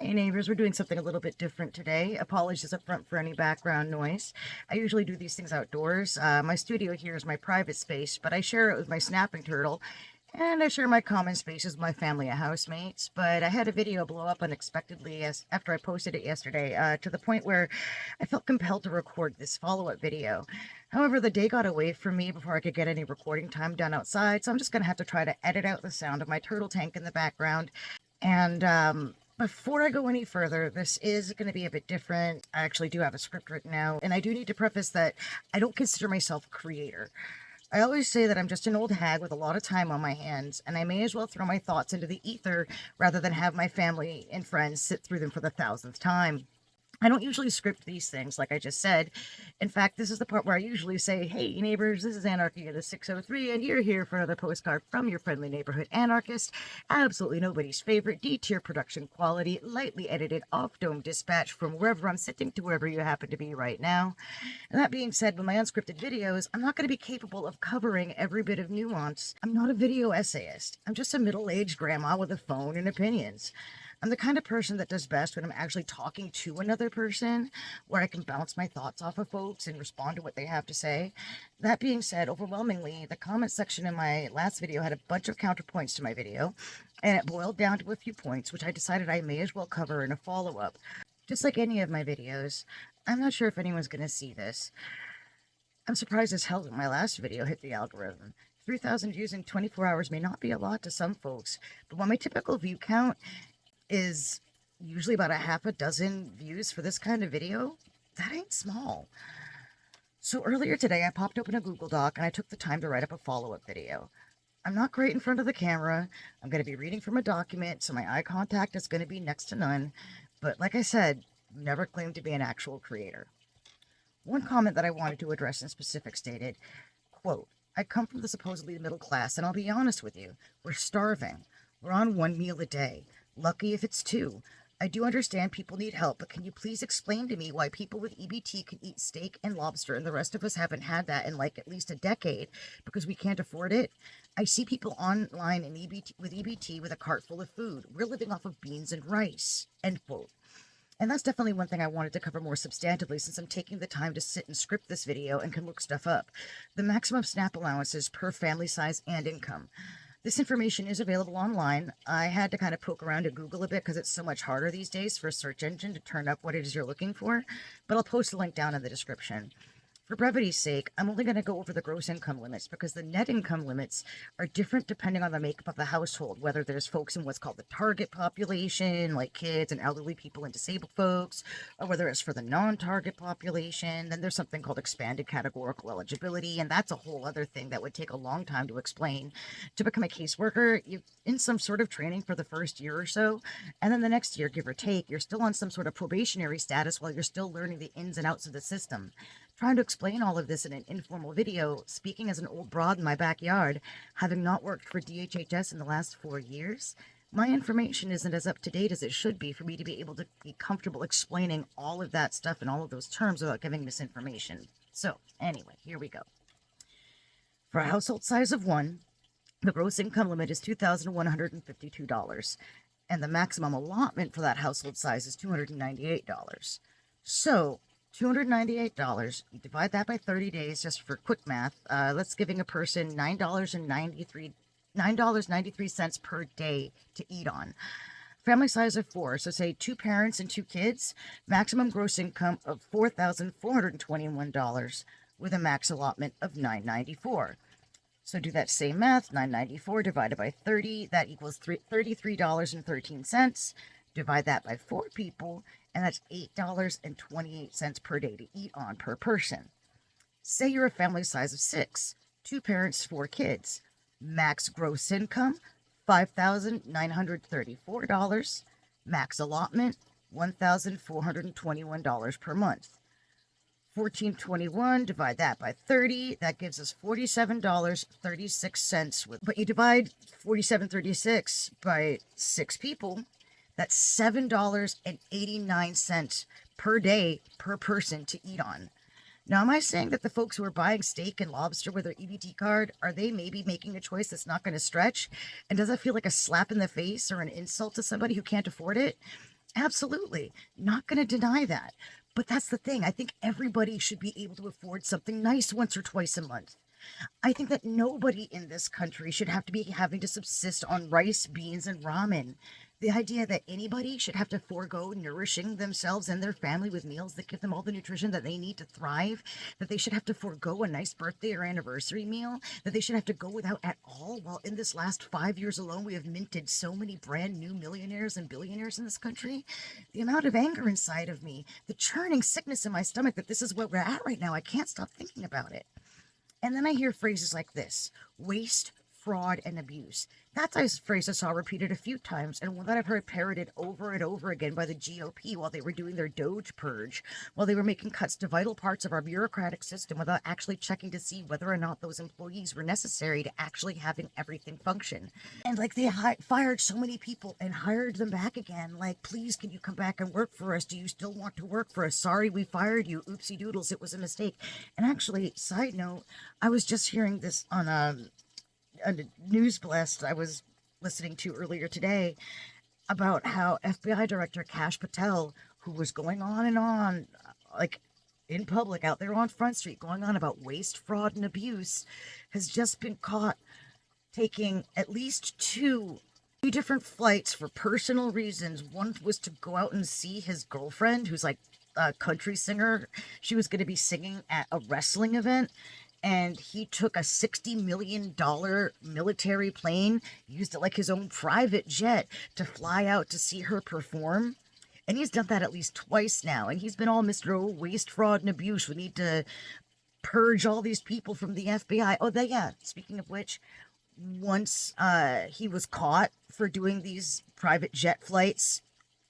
Hey neighbors, we're doing something a little bit different today. Apologies up front for any background noise. I usually do these things outdoors. My studio here is my private space, but I share it with my snapping turtle, and I share my common spaces with my family and housemates. But I had a video blow up unexpectedly after I posted it yesterday, to the point where I felt compelled to record this follow-up video. However, the day got away from me before I could get any recording time done outside, so I'm just going to have to try to edit out the sound of my turtle tank in the background. And before I go any further, this is going to be a bit different. I actually do have a script written out, and I do need to preface that I don't consider myself a creator. I always say that I'm just an old hag with a lot of time on my hands, and I may as well throw my thoughts into the ether rather than have my family and friends sit through them for the thousandth time. I don't usually script these things, like I just said. In fact, this is the part where I usually say, hey, neighbors, this is Anarchy of the 603, and you're here for another postcard from your friendly neighborhood anarchist. Absolutely nobody's favorite D-tier production quality, lightly edited off-dome dispatch from wherever I'm sitting to wherever you happen to be right now. And that being said, with my unscripted videos, I'm not going to be capable of covering every bit of nuance. I'm not a video essayist. I'm just a middle-aged grandma with a phone and opinions. I'm the kind of person that does best when I'm actually talking to another person, where I can bounce my thoughts off of folks and respond to what they have to say. That being said, overwhelmingly, the comment section in my last video had a bunch of counterpoints to my video, and it boiled down to a few points, which I decided I may as well cover in a follow-up. Just like any of my videos, I'm not sure if anyone's going to see this. I'm surprised as hell that my last video hit the algorithm. 3,000 views in 24 hours may not be a lot to some folks, but when my typical view count is usually about a half a dozen views for this kind of video, that ain't small. So earlier today, I popped open a Google Doc and I took the time to write up a follow-up video. I'm not great in front of the camera. I'm going to be reading from a document, so my eye contact is going to be next to none. But like I said, never claimed to be an actual creator. One comment that I wanted to address in specific stated, quote, I come from the supposedly middle class, and I'll be honest with you, we're starving. We're on one meal a day. Lucky if it's two. I do understand people need help, but can you please explain to me why people with EBT can eat steak and lobster and the rest of us haven't had that in like at least a decade because we can't afford it? I see people online in EBT with a cart full of food. We're living off of beans and rice. End quote. And that's definitely one thing I wanted to cover more substantively since I'm taking the time to sit and script this video and can look stuff up. The maximum SNAP allowances per family size and income. This information is available online. I had to kind of poke around to Google a bit because it's so much harder these days for a search engine to turn up what it is you're looking for, but I'll post a link down in the description. For brevity's sake, I'm only going to go over the gross income limits because the net income limits are different depending on the makeup of the household, whether there's folks in what's called the target population, like kids and elderly people and disabled folks, or whether it's for the non-target population. Then there's something called expanded categorical eligibility, and that's a whole other thing that would take a long time to explain. To become a caseworker, you're in some sort of training for the first year or so, and then the next year, give or take, you're still on some sort of probationary status while you're still learning the ins and outs of the system. Trying to explain all of this in an informal video, speaking as an old broad in my backyard, having not worked for DHHS in the last 4 years, my information isn't as up to date as it should be for me to be able to be comfortable explaining all of that stuff in all of those terms without giving misinformation. So, anyway, here we go. For a household size of 1, the gross income limit is $2,152, and the maximum allotment for that household size is $298. So, $298, you divide that by 30 days just for quick math. That's giving a person $9.93 per day to eat on. Family size of 4, so say 2 parents and 2 kids, maximum gross income of $4,421 with a max allotment of $994. So do that same math, $994 divided by 30, that equals $33.13. Divide that by 4 people, and that's $8.28 per day to eat on per person. Say you're a family size of 6, 2 parents, 4 kids. Max gross income, $5,934. Max allotment, $1,421 per month. 1421, divide that by 30, that gives us $47.36. But you divide $47.36 by 6 people, that's $7.89 per day per person to eat on. Now, am I saying that the folks who are buying steak and lobster with their EBT card, are they maybe making a choice that's not going to stretch? And does that feel like a slap in the face or an insult to somebody who can't afford it? Absolutely. Not going to deny that. But that's the thing. I think everybody should be able to afford something nice once or twice a month. I think that nobody in this country should have to be having to subsist on rice, beans, and ramen. The idea that anybody should have to forego nourishing themselves and their family with meals that give them all the nutrition that they need to thrive, that they should have to forego a nice birthday or anniversary meal, that they should have to go without at all. While in this last 5 years alone, we have minted so many brand new millionaires and billionaires in this country. The amount of anger inside of me, the churning sickness in my stomach that this is where we're at right now, I can't stop thinking about it. And then I hear phrases like this: waste, fraud, and abuse. That's a phrase I saw repeated a few times, and one that I've heard parroted over and over again by the GOP while they were doing their Doge purge, while they were making cuts to vital parts of our bureaucratic system without actually checking to see whether or not those employees were necessary to actually having everything function. And like they fired so many people and hired them back again. Like, please, can you come back and work for us? Do you still want to work for us? Sorry, we fired you. Oopsie doodles, it was a mistake. And actually, side note, I was just hearing this on a news blast I was listening to earlier today about how FBI Director Kash Patel, who was going on and on, like in public out there on Front Street, going on about waste, fraud, and abuse, has just been caught taking at least two different flights for personal reasons. One was to go out and see his girlfriend, who's like a country singer. She was going to be singing at a wrestling event, and he took a $60 million military plane, used it like his own private jet to fly out to see her perform. And he's done that at least twice now, and he's been all Mr. Waste, Fraud, and Abuse. We need to purge all these people from the FBI. Oh, yeah, speaking of which, once he was caught for doing these private jet flights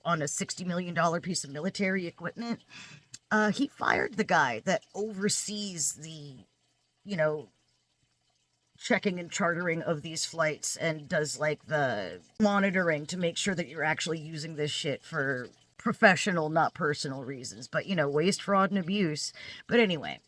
on a $60 million piece of military equipment, he fired the guy that oversees the, checking and chartering of these flights and does like the monitoring to make sure that you're actually using this shit for professional, not personal reasons. But, waste, fraud, and abuse. But anyway,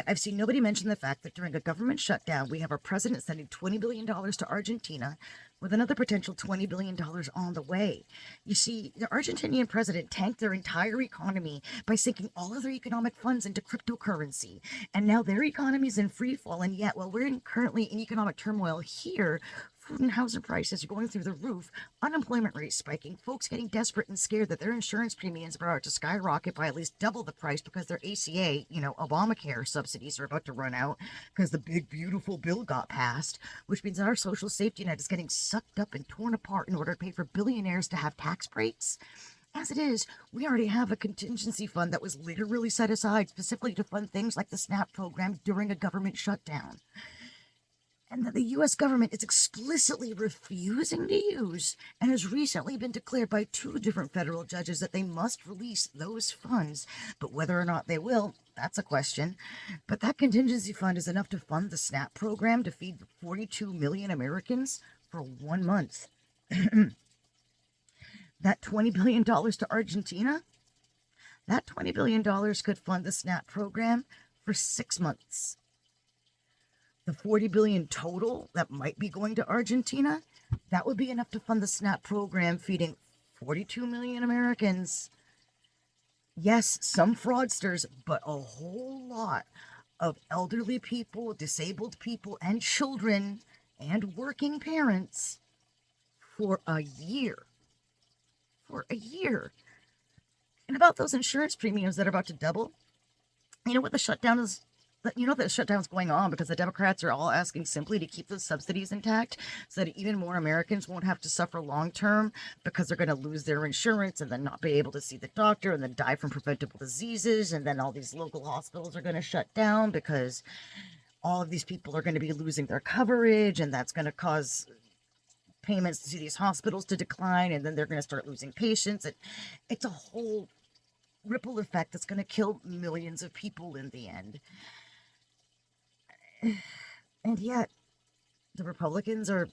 I've seen nobody mention the fact that during a government shutdown, we have our president sending $20 billion to Argentina, with another potential $20 billion on the way. You see, the Argentinian president tanked their entire economy by sinking all of their economic funds into cryptocurrency. And now their economy is in free fall. And yet, while we're currently in economic turmoil here, food and housing prices are going through the roof, unemployment rates spiking, folks getting desperate and scared that their insurance premiums are about to skyrocket by at least double the price because their ACA, Obamacare subsidies are about to run out because the big, beautiful bill got passed, which means that our social safety net is getting sucked up and torn apart in order to pay for billionaires to have tax breaks. As it is, we already have a contingency fund that was literally set aside specifically to fund things like the SNAP program during a government shutdown, and that the U.S. government is explicitly refusing to use, and has recently been declared by two different federal judges that they must release those funds. But whether or not they will, that's a question. But that contingency fund is enough to fund the SNAP program to feed 42 million Americans for 1 month. That $20 billion to Argentina, that $20 billion could fund the SNAP program for 6 months. The $40 billion total that might be going to Argentina, that would be enough to fund the SNAP program feeding 42 million Americans. Yes, some fraudsters, but a whole lot of elderly people, disabled people, and children, and working parents for a year. For a year. And about those insurance premiums that are about to double, you know what the shutdown is? You know that shutdown's going on because the Democrats are all asking simply to keep those subsidies intact so that even more Americans won't have to suffer long term because they're going to lose their insurance and then not be able to see the doctor and then die from preventable diseases. And then all these local hospitals are going to shut down because all of these people are going to be losing their coverage, and that's going to cause payments to these hospitals to decline, and then they're going to start losing patients. It's a whole ripple effect that's going to kill millions of people in the end. And yet, the Republicans are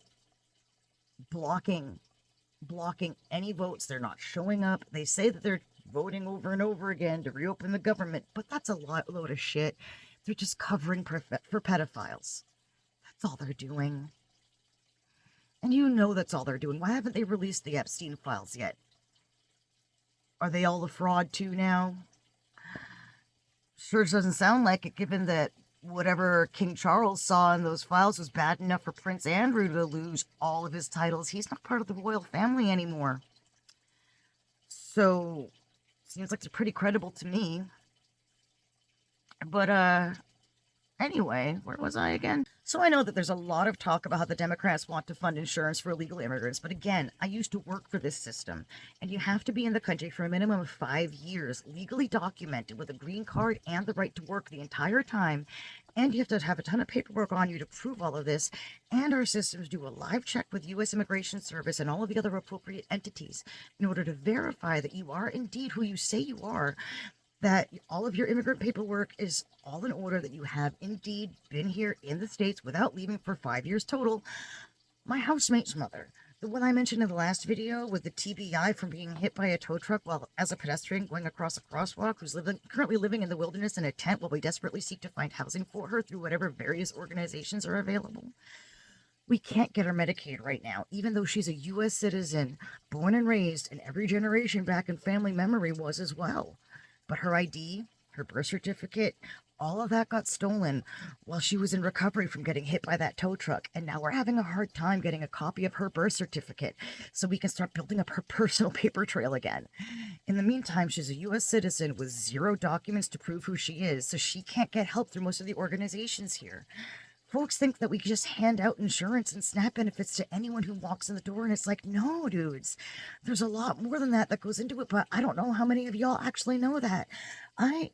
blocking any votes. They're not showing up. They say that they're voting over and over again to reopen the government, but that's a load of shit. They're just covering for pedophiles. That's all they're doing. And that's all they're doing. Why haven't they released the Epstein files yet? Are they all a fraud too now? Sure doesn't sound like it, given that whatever King Charles saw in those files was bad enough for Prince Andrew to lose all of his titles. He's not part of the royal family anymore. So, seems like it's pretty credible to me. But, anyway, where was I again? So I know that there's a lot of talk about how the Democrats want to fund insurance for illegal immigrants, but again, I used to work for this system, and you have to be in the country for a minimum of 5 years, legally documented with a green card and the right to work the entire time, and you have to have a ton of paperwork on you to prove all of this, and our systems do a live check with U.S. Immigration Service and all of the other appropriate entities in order to verify that you are indeed who you say you are, that all of your immigrant paperwork is all in order, that you have indeed been here in the States without leaving for 5 years total. My housemate's mother, the one I mentioned in the last video with the TBI from being hit by a tow truck while as a pedestrian going across a crosswalk, who's currently living in the wilderness in a tent while we desperately seek to find housing for her through whatever various organizations are available. We can't get her Medicaid right now, even though she's a U.S. citizen, born and raised, and every generation back in family memory was as well. But her ID, her birth certificate, all of that got stolen while she was in recovery from getting hit by that tow truck. And now we're having a hard time getting a copy of her birth certificate so we can start building up her personal paper trail again. In the meantime, she's a U.S. citizen with 0 documents to prove who she is, so she can't get help through most of the organizations here. Folks think that we can just hand out insurance and SNAP benefits to anyone who walks in the door, and it's like, no, dudes. There's a lot more than that goes into it, but I don't know how many of y'all actually know that. My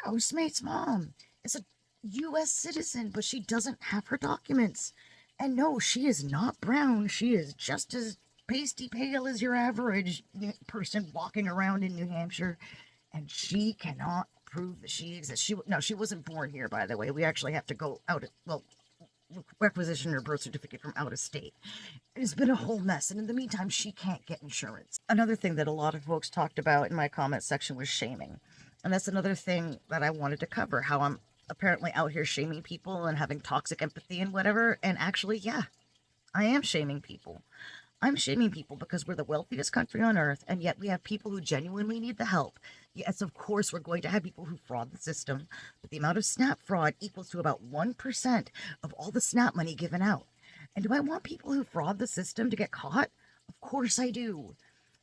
housemate's mom is a U.S. citizen, but she doesn't have her documents. And no, she is not brown. She is just as pasty pale as your average person walking around in New Hampshire, and she cannot prove that she exists. She wasn't born here, by the way. We actually have to go out, requisition her birth certificate from out of state. It's been a whole mess, and in the meantime, she can't get insurance. Another thing that a lot of folks talked about in my comment section was shaming. And that's another thing that I wanted to cover, how I'm apparently out here shaming people and having toxic empathy and whatever. And actually, yeah, I am shaming people. I'm shaming people because we're the wealthiest country on earth, and yet we have people who genuinely need the help. Yes, of course, we're going to have people who fraud the system, but the amount of SNAP fraud equals to about 1% of all the SNAP money given out. And do I want people who fraud the system to get caught? Of course I do.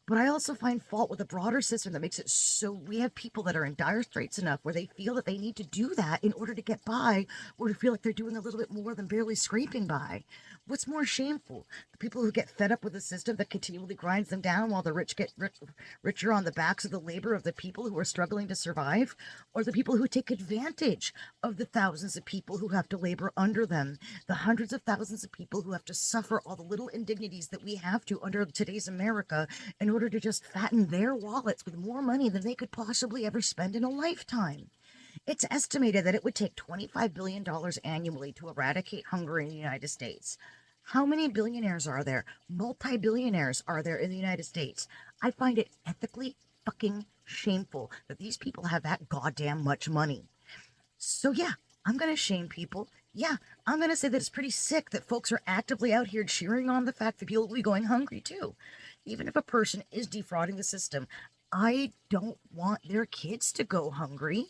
But I also find fault with a broader system that makes it so we have people that are in dire straits enough where they feel that they need to do that in order to get by, or to feel like they're doing a little bit more than barely scraping by. What's more shameful? The people who get fed up with a system that continually grinds them down while the rich get richer on the backs of the labor of the people who are struggling to survive? Or the people who take advantage of the thousands of people who have to labor under them? The hundreds of thousands of people who have to suffer all the little indignities that we have to under today's America in order to just fatten their wallets with more money than they could possibly ever spend in a lifetime. It's estimated that it would take $25 billion annually to eradicate hunger in the United States. How many billionaires are there? Multi-billionaires are there in the United States? I find it ethically fucking shameful that these people have that goddamn much money. So yeah, I'm going to shame people. Yeah, I'm going to say that it's pretty sick that folks are actively out here cheering on the fact that people will be going hungry too. Even if a person is defrauding the system, I don't want their kids to go hungry.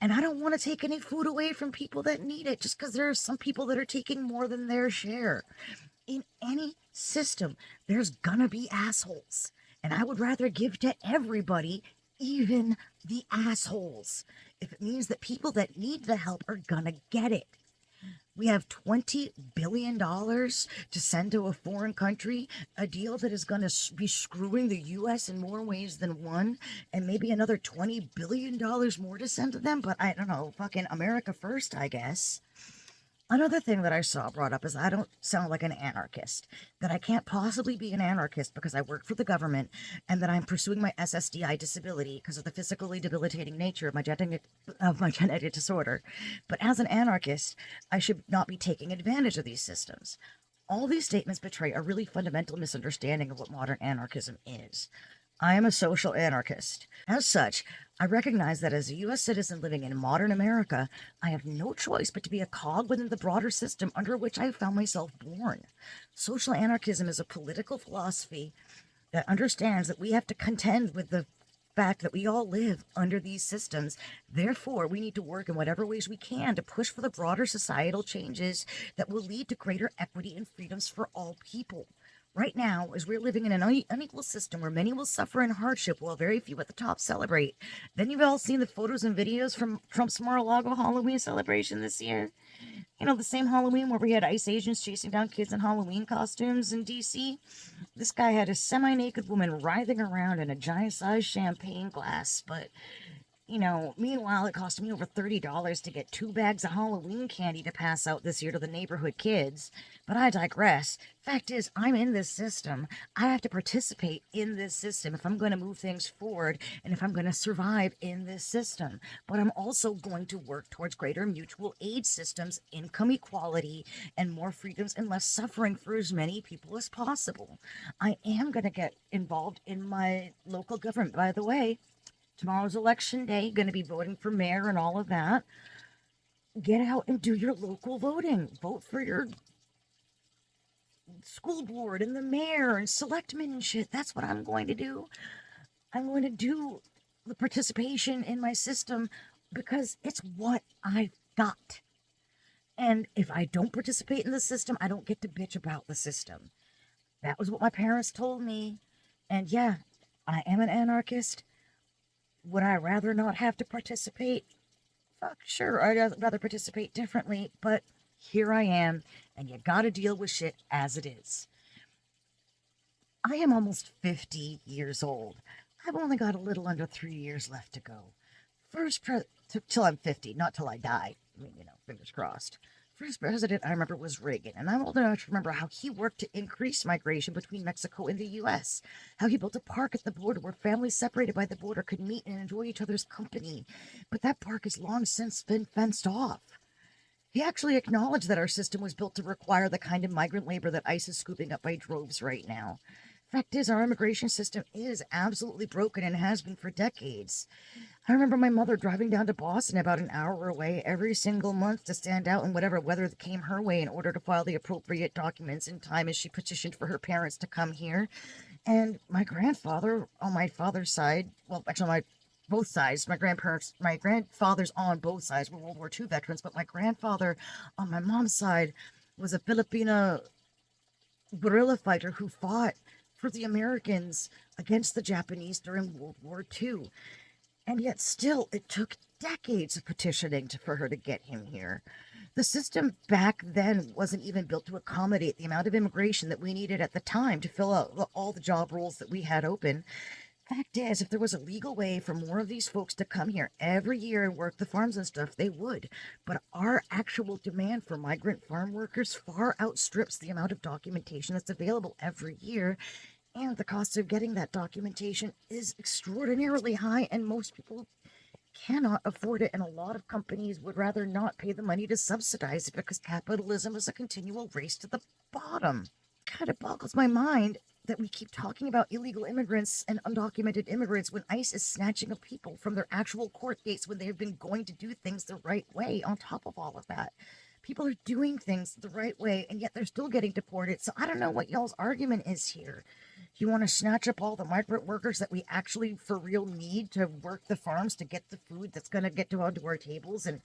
And I don't want to take any food away from people that need it just because there are some people that are taking more than their share. In any system, there's gonna be assholes. And I would rather give to everybody, even the assholes, if it means that people that need the help are gonna get it. We have $20 billion to send to a foreign country, a deal that is going to be screwing the U.S. in more ways than one, and maybe another $20 billion more to send to them, but I don't know, fucking America first, I guess. Another thing that I saw brought up is I don't sound like an anarchist, that I can't possibly be an anarchist because I work for the government, and that I'm pursuing my SSDI disability because of the physically debilitating nature of my genetic disorder. But as an anarchist, I should not be taking advantage of these systems. All these statements betray a really fundamental misunderstanding of what modern anarchism is. I am a social anarchist. As such, I recognize that as a U.S. citizen living in modern America, I have no choice but to be a cog within the broader system under which I found myself born. Social anarchism is a political philosophy that understands that we have to contend with the fact that we all live under these systems. Therefore, we need to work in whatever ways we can to push for the broader societal changes that will lead to greater equity and freedoms for all people. Right now, as we're living in an unequal system where many will suffer in hardship while very few at the top celebrate. Then you've all seen the photos and videos from Trump's Mar-a-Lago Halloween celebration this year. You know, the same Halloween where we had ICE agents chasing down kids in Halloween costumes in DC. This guy had a semi-naked woman writhing around in a giant-sized champagne glass, but you know, meanwhile, it cost me over $30 to get 2 bags of Halloween candy to pass out this year to the neighborhood kids. But I digress. Fact is, I'm in this system. I have to participate in this system if I'm going to move things forward and if I'm going to survive in this system. But I'm also going to work towards greater mutual aid systems, income equality, and more freedoms and less suffering for as many people as possible. I am going to get involved in my local government, by the way. Tomorrow's election day, going to be voting for mayor and all of that. Get out and do your local voting. Vote for your school board and the mayor and selectmen and shit. That's what I'm going to do. I'm going to do the participation in my system because it's what I've got. And if I don't participate in the system, I don't get to bitch about the system. That was what my parents told me. And yeah, I am an anarchist. Would I rather not have to participate? Fuck, sure, I'd rather participate differently, but here I am, and you gotta deal with shit as it is. I am almost 50 years old. I've only got a little under 3 years left to go. Till I'm 50, not till I die. I mean, you know, fingers crossed. First president I remember was Reagan, and I'm old enough to remember how he worked to increase migration between Mexico and the U.S., how he built a park at the border where families separated by the border could meet and enjoy each other's company. But that park has long since been fenced off. He actually acknowledged that our system was built to require the kind of migrant labor that ICE is scooping up by droves right now. Fact is, our immigration system is absolutely broken and has been for decades. I remember my mother driving down to Boston about an hour away every single month to stand out in whatever weather that came her way in order to file the appropriate documents in time as she petitioned for her parents to come here. And my grandfather on my father's side, well, actually both sides, my grandfathers on both sides were World War II veterans, but my grandfather on my mom's side was a Filipino guerrilla fighter who fought for the Americans against the Japanese during World War II. And yet still, it took decades of petitioning for her to get him here. The system back then wasn't even built to accommodate the amount of immigration that we needed at the time to fill out all the job roles that we had open. Fact is, if there was a legal way for more of these folks to come here every year and work the farms and stuff, they would. But our actual demand for migrant farm workers far outstrips the amount of documentation that's available every year. And the cost of getting that documentation is extraordinarily high, and most people cannot afford it. And a lot of companies would rather not pay the money to subsidize it because capitalism is a continual race to the bottom. Kind of boggles my mind that we keep talking about illegal immigrants and undocumented immigrants when ICE is snatching up people from their actual court dates when they've been going to do things the right way on top of all of that. People are doing things the right way, and yet they're still getting deported. So I don't know what y'all's argument is here. You want to snatch up all the migrant workers that we actually for real need to work the farms to get the food that's going to get onto our tables. And,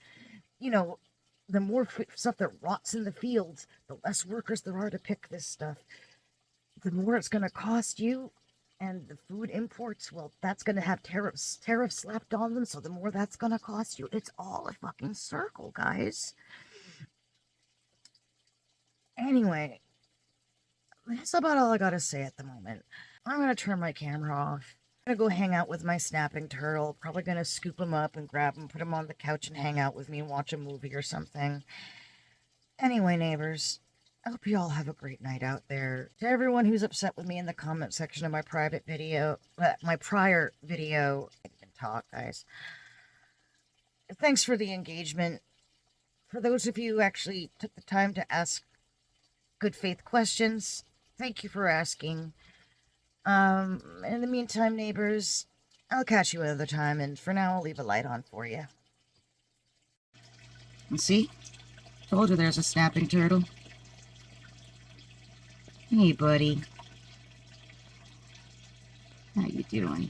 you know, the more stuff that rots in the fields, the less workers there are to pick this stuff. The more it's going to cost you. And the food imports, well, that's going to have tariffs slapped on them. So the more that's going to cost you. It's all a fucking circle, guys. Anyway, that's about all I gotta say at the moment. I'm gonna turn my camera off. I'm gonna go hang out with my snapping turtle. Probably gonna scoop him up and grab him, put him on the couch and hang out with me and watch a movie or something. Anyway, neighbors, I hope you all have a great night out there. To everyone who's upset with me in the comment section of my private video, my prior video, I can talk, guys. Thanks for the engagement. For those of you who actually took the time to ask good faith questions, thank you for asking. In the meantime, neighbors, I'll catch you another time, and for now, I'll leave a light on for you. And see? Told you there's a snapping turtle. Hey, buddy. How you doing?